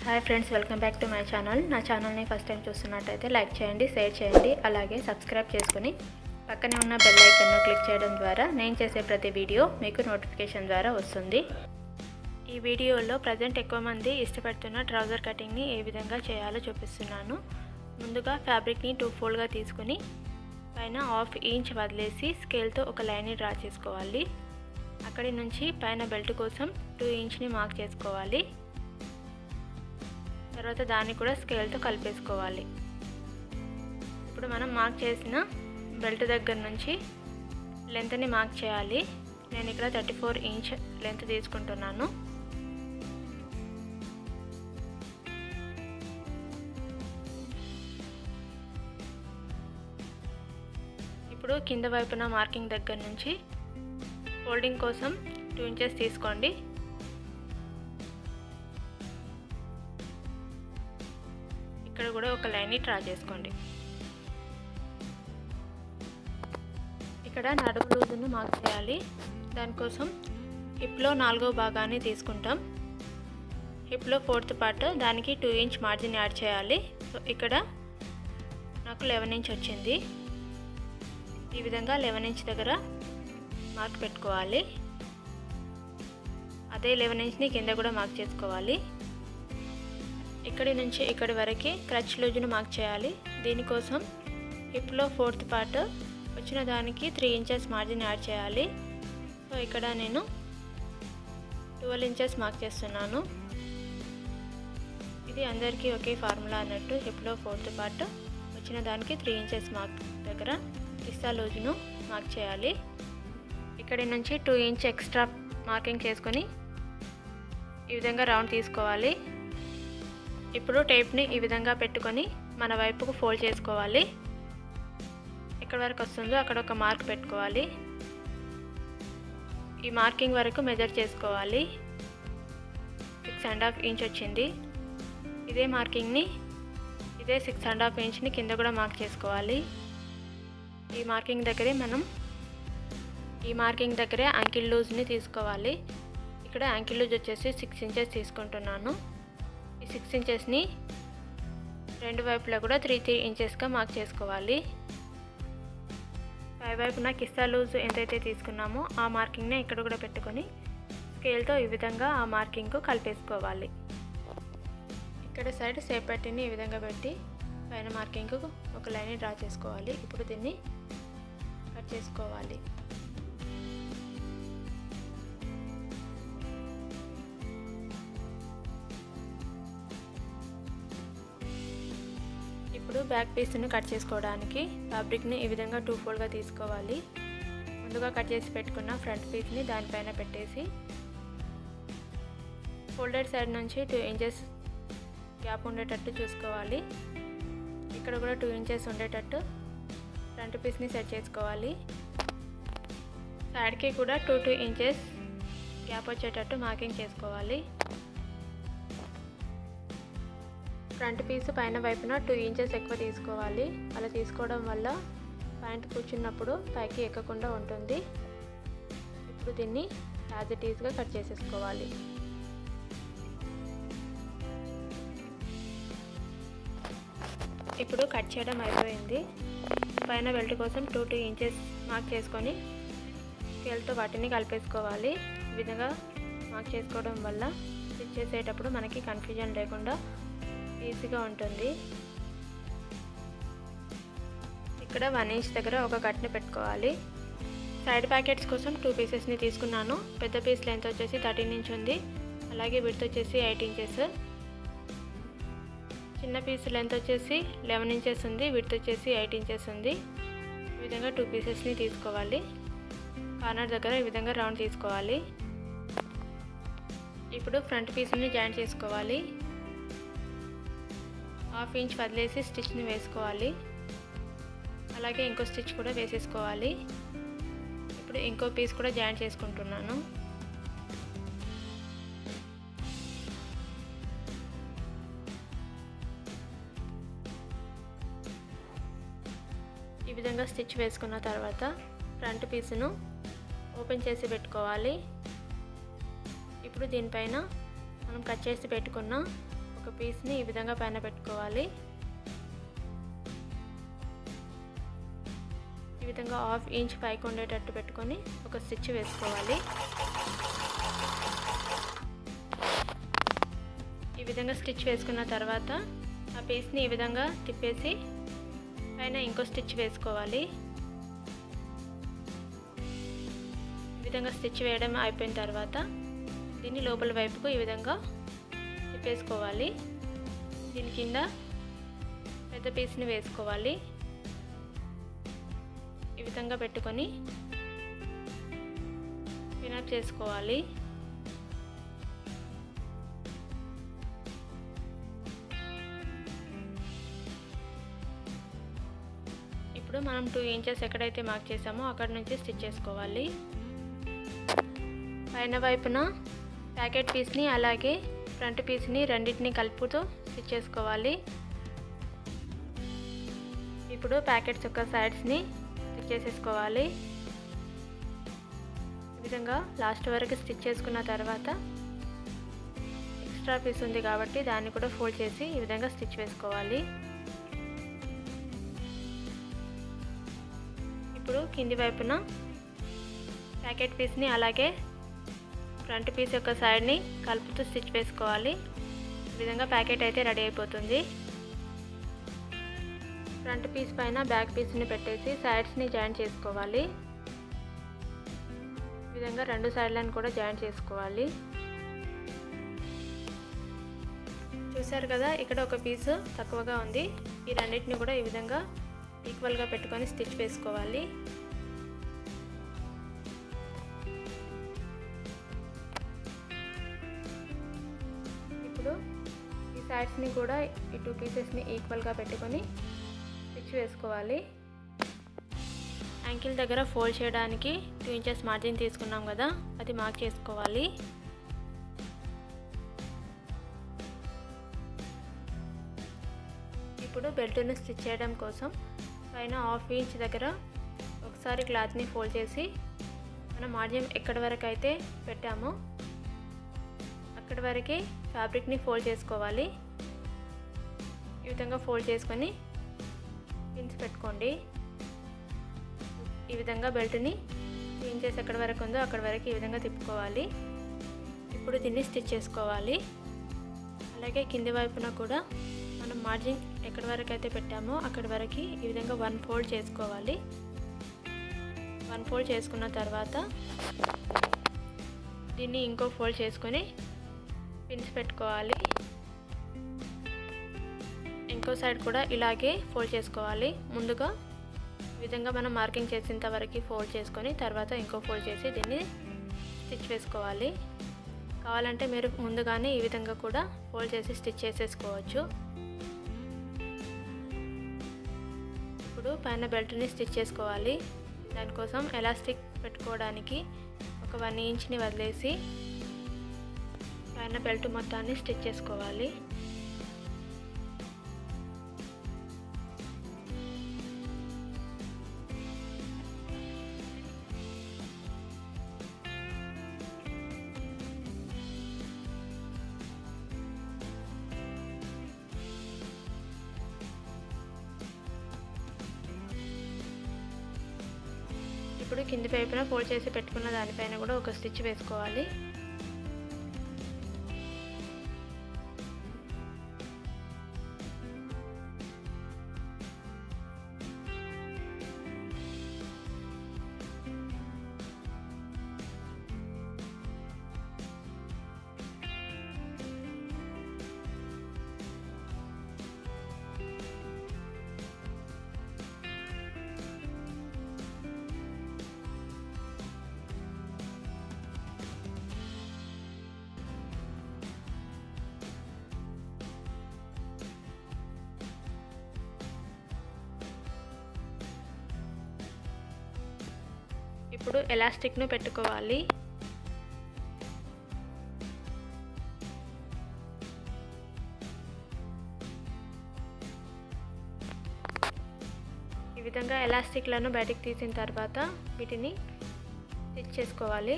Hi friends, welcome back to my channel. నా ఛానల్ని first time చూస్తున్నట్టయితే లైక్ చేయండి, షేర్ చేయండి, అలాగే సబ్స్క్రైబ్ చేసుకుని పక్కనే ఉన్న బెల్ ఐకాన్ను క్లిక్ చేయడం ద్వారా నేను చేసే ప్రతి వీడియో మీకు నోటిఫికేషన్ ద్వారా వస్తుంది. ఈ వీడియోలో ప్రజెంట్ ఎక్కువ మంది ఇష్టపడుతున్న ట్రౌజర్ కటింగ్ని ఏ విధంగా చేయాలో చూపిస్తున్నాను. ముందుగా ఫ్యాబ్రిక్ని 2 ఫోల్డ్గా తీసుకుని పైన 1/2 ఇంచ్ వదిలేసి స్కేల్తో ఒక లైన్ని డ్రా చేసుకోవాలి. అక్కడి నుంచి పైన బెల్ట్ కోసం 2 ఇంచ్ని మార్క్ చేసుకోవాలి. తర్వాత దాన్ని కూడా స్కేల్తో కలిపేసుకోవాలి. ఇప్పుడు మనం మార్క్ చేసిన బెల్ట్ దగ్గర నుంచి లెంత్ని మార్క్ చేయాలి. నేను ఇక్కడ 34 ఇంచ్ లెంత్ తీసుకుంటున్నాను. ఇప్పుడు కింద వైపున మార్కింగ్ దగ్గర నుంచి ఫోల్డింగ్ కోసం 2 ఇంచెస్ తీసుకోండి. ఇక్కడ కూడా ఒక లైన్ని డ్రా చేసుకోండి. ఇక్కడ నడుము లూజును మార్క్ చేయాలి. దానికోసం హిప్లో 4వ భాగాన్ని తీసుకుంటాం. హిప్లో 4th పార్ట్, దానికి 2 ఇంచ్ మార్జిన్ యాడ్ చేయాలి. సో ఇక్కడ నాకు 11 ఇంచ్ వచ్చింది. ఈ విధంగా 11 ఇంచ్ దగ్గర మార్క్ పెట్టుకోవాలి. అదే 11 ఇంచ్ని కింద కూడా మార్క్ చేసుకోవాలి. ఇక్కడి నుంచి ఇక్కడి వరకు క్రచ్ లూజును మార్క్ చేయాలి. దీనికోసం హిప్లో 4th పార్ట్ వచ్చిన దానికి 3 ఇంచెస్ మార్జిన్ యాడ్ చేయాలి. సో ఇక్కడ నేను 12 ఇంచెస్ మార్క్ చేస్తున్నాను. ఇది అందరికీ ఒకే ఫార్ములా అన్నట్టు. హిప్లో 4th పార్ట్ వచ్చిన దానికి 3 ఇంచెస్ మార్క్ దగ్గర పిస్తా లూజును మార్క్ చేయాలి. ఇక్కడి నుంచి 2 ఇంచ్ ఎక్స్ట్రా మార్కింగ్ చేసుకొని ఈ విధంగా రౌండ్ తీసుకోవాలి. ఇప్పుడు టేప్ని ఈ విధంగా పెట్టుకొని మన వైపుకు ఫోల్డ్ చేసుకోవాలి. ఎక్కడ వరకు వస్తుందో అక్కడ ఒక మార్క్ పెట్టుకోవాలి. ఈ మార్కింగ్ వరకు మెజర్ చేసుకోవాలి. 6.5 ఇంచ్ వచ్చింది. ఇదే మార్కింగ్ని, ఇదే 6.5 ఇంచ్ని కింద కూడా మార్క్ చేసుకోవాలి. ఈ మార్కింగ్ దగ్గరే యాంకిల్ లూజ్ని తీసుకోవాలి. ఇక్కడ యాంకిల్ లూజ్ వచ్చేసి 6 ఇంచెస్ తీసుకుంటున్నాను. ఈ 6 ఇంచెస్ని రెండు వైపులా కూడా 3 ఇంచెస్గా మార్క్ చేసుకోవాలి. పై వైపున కిస్తా లూజ్ ఎంతైతే తీసుకున్నామో ఆ మార్కింగ్ని ఇక్కడ కూడా పెట్టుకొని స్కేల్తో ఈ విధంగా ఆ మార్కింగ్కు కలిపేసుకోవాలి. ఇక్కడ సైడ్ సేప్ పట్టిని ఈ విధంగా పెట్టి పైన మార్కింగ్కు ఒక లైన్ డ్రా చేసుకోవాలి. ఇప్పుడు దీన్ని కట్ చేసుకోవాలి. ఇప్పుడు బ్యాక్ పీస్ని కట్ చేసుకోవడానికి ఫ్యాబ్రిక్ని ఈ విధంగా 2 ఫోల్డ్గా తీసుకోవాలి. ముందుగా కట్ చేసి పెట్టుకున్న ఫ్రంట్ పీస్ని దానిపైన పెట్టేసి ఫోల్డెడ్ సైడ్ నుంచి 2 ఇంచెస్ గ్యాప్ ఉండేటట్టు చూసుకోవాలి. ఇక్కడ కూడా 2 ఇంచెస్ ఉండేటట్టు ఫ్రంట్ పీస్ని సెట్ చేసుకోవాలి. సైడ్కి కూడా 2 ఇంచెస్ గ్యాప్ వచ్చేటట్టు మార్కింగ్ చేసుకోవాలి. ఫ్రంట్ పీస్ పైన వైపున 2 ఇంచెస్ ఎక్కువ తీసుకోవాలి. అలా తీసుకోవడం వల్ల ప్యాంట్ కూర్చున్నప్పుడు పైకి ఎక్కకుండా ఉంటుంది. ఇప్పుడు దీన్ని యాజ్ ఇట్ ఈస్గా కట్ చేసేసుకోవాలి. ఇప్పుడు కట్ చేయడం అయిపోయింది. పైన బెల్ట్ కోసం 2 ఇంచెస్ మార్క్ చేసుకొని స్కేల్తో వాటిని కలిపేసుకోవాలి. ఈ విధంగా మార్క్ చేసుకోవడం వల్ల స్టిచ్ చేసేటప్పుడు మనకి కన్ఫ్యూజన్ లేకుండా ఈజీగా ఉంటుంది. ఇక్కడ 1 ఇంచ్ దగ్గర ఒక కట్ని పెట్టుకోవాలి. సైడ్ ప్యాకెట్స్ కోసం 2 పీసెస్ని తీసుకున్నాను. పెద్ద పీస్ లెంత్ వచ్చేసి 13 ఇంచ్ ఉంది. అలాగే విడ్త్ వచ్చేసి 8 ఇంచెస్. చిన్న పీస్ లెంత్ వచ్చేసి 11 ఇంచెస్ ఉంది. విడ్త్ వచ్చేసి 8 ఇంచెస్ ఉంది. ఈ విధంగా 2 పీసెస్ని తీసుకోవాలి. కార్నర్ దగ్గర ఈ విధంగా రౌండ్ తీసుకోవాలి. ఇప్పుడు ఫ్రంట్ పీస్ని జాయింట్ చేసుకోవాలి. 1/2 ఇంచ్ వదిలేసి స్టిచ్ని వేసుకోవాలి. అలాగే ఇంకో స్టిచ్ కూడా వేసేసుకోవాలి. ఇప్పుడు ఇంకో పీస్ కూడా జాయింట్ చేసుకుంటున్నాను. ఈ విధంగా స్టిచ్ వేసుకున్న తర్వాత ఫ్రంట్ పీస్ను ఓపెన్ చేసి పెట్టుకోవాలి. ఇప్పుడు దీనిపైన మనం కట్ చేసి పెట్టుకున్న ఒక పీస్ని ఈ విధంగా పైన పెట్టుకోవాలి. ఈ విధంగా 1/2 ఇంచ్ పైకి ఉండేటట్టు పెట్టుకొని ఒక స్టిచ్ వేసుకోవాలి. ఈ విధంగా స్టిచ్ వేసుకున్న తర్వాత ఆ పీస్ని ఈ విధంగా తిప్పేసి పైన ఇంకో స్టిచ్ వేసుకోవాలి. ఈ విధంగా స్టిచ్ వేయడం అయిపోయిన తర్వాత దీన్ని లోపల వైపుకు ఈ విధంగా తిప్పేసుకోవాలి. దీని కింద పెద్ద పీస్ని వేసుకోవాలి. ఈ విధంగా పెట్టుకొని పినప్ చేసుకోవాలి. ఇప్పుడు మనం 2 ఇంచెస్ ఎక్కడైతే మార్క్ చేసామో అక్కడ నుంచి స్టిచ్ చేసుకోవాలి. పైన వైపున ప్యాకెట్ పీస్ని అలాగే ఫ్రంట్ పీస్ని రెండింటిని కలుపుతూ స్టిచ్ చేసుకోవాలి. ఇప్పుడు ప్యాకెట్స్ యొక్క సైడ్స్ని స్టిచ్ చేసేసుకోవాలి. ఈ విధంగా లాస్ట్ వరకు స్టిచ్ చేసుకున్న తర్వాత ఎక్స్ట్రా పీస్ ఉంది కాబట్టి దాన్ని కూడా ఫోల్డ్ చేసి ఈ విధంగా స్టిచ్ వేసుకోవాలి. ఇప్పుడు కింది వైపున ప్యాకెట్ పీస్ని అలాగే ఫ్రంట్ పీస్ యొక్క సైడ్ని కలుపుతూ స్టిచ్ వేసుకోవాలి. ఈ విధంగా ప్యాకెట్ అయితే రెడీ అయిపోతుంది. ఫ్రంట్ పీస్ పైన బ్యాక్ పీస్ని పెట్టేసి సైడ్స్ని జాయింట్ చేసుకోవాలి. ఈ విధంగా 2 సైడ్లను కూడా జాయింట్ చేసుకోవాలి. చూసారు కదా, ఇక్కడ ఒక పీస్ తక్కువగా ఉంది. ఈ రెండింటిని కూడా ఈ విధంగా ఈక్వల్గా పెట్టుకొని స్టిచ్ వేసుకోవాలి. ఇప్పుడు ఈ సైడ్స్ని కూడా ఈ 2 పీసెస్ని ఈక్వల్గా పెట్టుకొని స్టిచ్ వేసుకోవాలి. యాంకిల్ దగ్గర ఫోల్డ్ చేయడానికి 2 ఇంచెస్ మార్జిన్ తీసుకున్నాం కదా, అది మార్క్ చేసుకోవాలి. ఇప్పుడు బెల్ట్ను స్టిచ్ చేయడం కోసం పైన 1/2 ఇంచ్ దగ్గర ఒకసారి క్లాత్ని ఫోల్డ్ చేసి మన మార్జిన్ ఎక్కడి వరకు అయితే పెట్టామో అక్కడి వరకు ఫ్యాబ్రిక్ని ఫోల్డ్ చేసుకోవాలి. ఈ విధంగా ఫోల్డ్ చేసుకొని పిన్స్ పెట్టుకోండి. ఈ విధంగా బెల్ట్ని 3 ఇంచెస్ ఎక్కడి వరకు ఉందో అక్కడి వరకు ఈ విధంగా తిప్పుకోవాలి. ఇప్పుడు దీన్ని స్టిచ్ చేసుకోవాలి. అలాగే కింది వైపున కూడా మనం మార్జిన్ ఎక్కడి వరకు అయితే పెట్టామో అక్కడి వరకు ఈ విధంగా 1 ఫోల్డ్ చేసుకోవాలి. 1 ఫోల్డ్ చేసుకున్న తర్వాత దీన్ని ఇంకో ఫోల్డ్ చేసుకొని పిన్స్ పెట్టుకోవాలి. ఇంకో సైడ్ కూడా ఇలాగే ఫోల్డ్ చేసుకోవాలి. ముందుగా ఈ విధంగా మనం మార్కింగ్ చేసేంత వరకు ఫోల్డ్ చేసుకొని తర్వాత ఇంకో ఫోల్డ్ చేసి దీన్ని స్టిచ్ వేసుకోవాలి. కావాలంటే మీరు ముందుగానే ఈ విధంగా కూడా ఫోల్డ్ చేసి స్టిచ్ చేసేసుకోవచ్చు. ఇప్పుడు పైన బెల్ట్ని స్టిచ్ చేసుకోవాలి. దానికోసం ఎలాస్టిక్ పెట్టుకోవడానికి ఒక 1 ఇంచ్ని వదిలేసి పైన బెల్ట్ మొత్తాన్ని స్టిచ్ చేసుకోవాలి. ఇప్పుడు కింది వైపున ఫోల్డ్ చేసి పెట్టుకున్న దానిపైన కూడా ఒక స్టిచ్ వేసుకోవాలి. ఇప్పుడు ఎలాస్టిక్ను పెట్టుకోవాలి. ఈ విధంగా ఎలాస్టిక్లను బయటికి తీసిన తర్వాత వీటిని స్టిచ్ చేసుకోవాలి.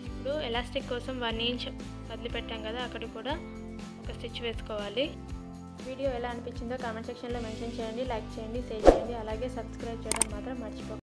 ఇప్పుడు ఎలాస్టిక్ కోసం 1 ఇంచ్ వదిలిపెట్టాం కదా, అక్కడ కూడా ఒక స్టిచ్ వేసుకోవాలి. వీడియో ఎలా అనిపించిందో కామెంట్ సెక్షన్లో మెన్షన్ చేయండి. లైక్ చేయండి, షేర్ చేయండి, అలాగే సబ్స్క్రైబ్ చేయడం మాత్రం మర్చిపోకండి.